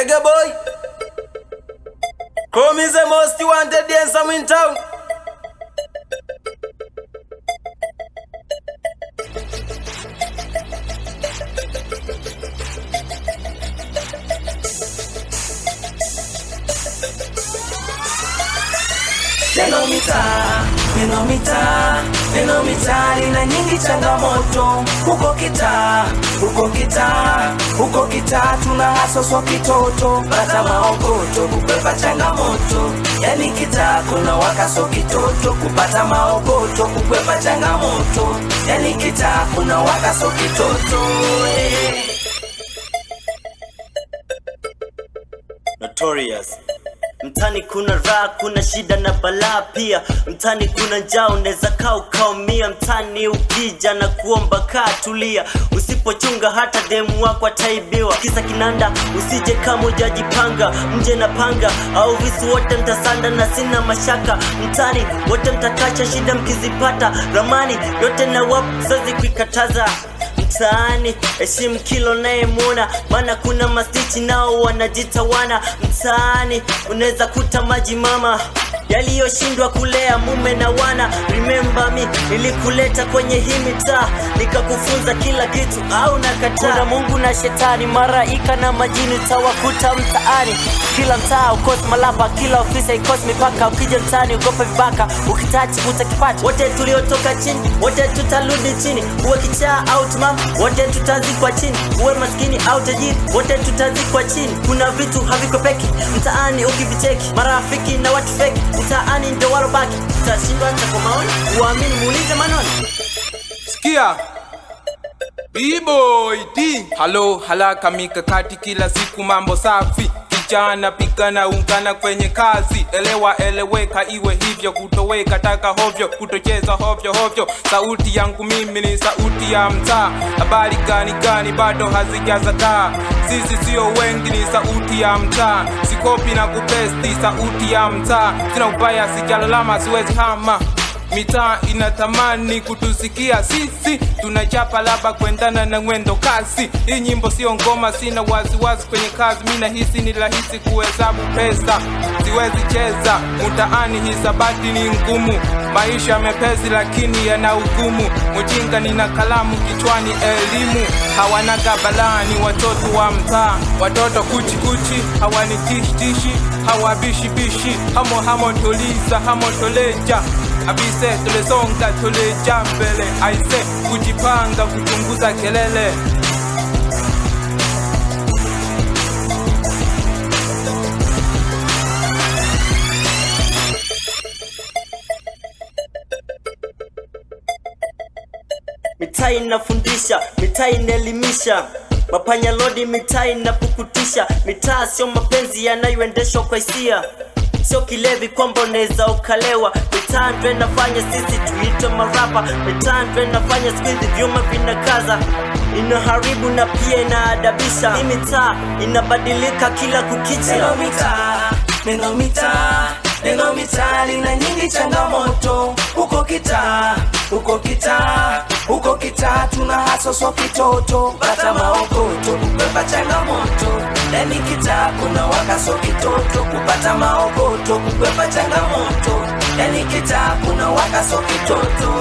Reggae boy, come is the most wanted dancer in town. Neno mitaa lina nyingi changamoto. Huko kitaa tuna hasoswa kitoto. Pata maokoto kukwepa changamoto. Yani kitaa kuna wakaso kitoto. Kupata maokoto kukwepa changamoto. Yani kitaa kuna wakaso kitoto. Notorious. Mtani kuna raha, kuna shida na balaa pia. Mtani kuna njaa, unaweza kaa ukaumia. Mtani ukija na kuomba kaa tulia. Usipochunga hata demu wako ataibiwa. Kisa kinanda, usije kama hujajipanga. Mje na panga, au visu wote mtasanda na sina mashaka. Mtani, wote mtakacha shida mkizipata. Ramani, yote na wapu, siwezi kuikataza. Mtaani, heshimu kilo naye muona. Maana kuna mastichi nao wanajitawana. Mtaani, unaweza kuta maji mama yaliyoshindwa kulea mume na wana. Remember me, nilikuleta kwenye hii mitaa, nikakufunza kila kitu au nakataa. Kuna Mungu na shetani, maraika na majini utawakuta mtaani. Kila mtaa ukosi malapa, kila ofisa ikosi mipaka. Ukija mtaani ugopa vibaka, ukitachi utakipata. Wote tuliotoka chini, wote tutarudi chini. Uwe kichaa au timamu, wote tutazikwa chini. Uwe maskini au tajiri, wote tutazikwa chini. Kuna vitu haviko peki mtaani ukivicheki. Marafiki na watu feki mtaani ndio walobaki. Utashindwa hata kwa maoni, uamini muulize manoni. Sikia B-boy D. Halo halaka mikakati kila siku mambo safi. Kijana pigana ungana kwenye kazi. Elewa eleweka iwe hivyo, kutoweka taka hovyo, kutocheza hovyo hovyo. Sauti yangu mimi ni sauti ya mtaa. Habari gani bado hazijazagaa. Sisi sio wengi ni sauti ya mtaa. Sikopi na kupesti sauti ya mtaa. Sina ubaya sijalalama siwezi hama. Mitaa inatamani kutusikia sisi. Tunachapa laba kuendana na mwendo kasi. Hii nyimbo sio ngoma, sina waziwazi kwenye kazi. Mina hisi ni rahisi kuhesabu pesa, siwezi cheza mtaani, hisabati ni ngumu. Maisha mepesi lakini yana ugumu. Mjinga nina kalamu kichwani elimu. Hawanaga balani watoto wa mtaa. Watoto kuchi hawani tishi hawabishi bishi. Hamo toliza hamo toleja. Abise tulesonga tuleja mbele. Aise kujipanga kuchunguza kelele. Mitaa inafundisha, mitaa inaelimisha. Mapanya lodi mitaa inapukutisha. Mitaa sio mapenzi yanayoendeshwa kwa hisia. Sio kilevi kwamba unaweza ukalewa. Mitaa ndio inafanya sisi tuitwe marapa. Mitaa ndio inafanya siku vyuma vinakaza. Inaharibu na pia inaadabisha. Hii mitaa inabadilika kila kukicha. Neno mitaa lina nyingi changamoto. Huko kitaa tuna hasoswa kitoto. Pata maokoto kukwepa changamoto. Yani kitaa kuna wakaso kitoto. Kupata maokoto kukwepa changamoto. Yani kitaa kuna wakaso kitoto.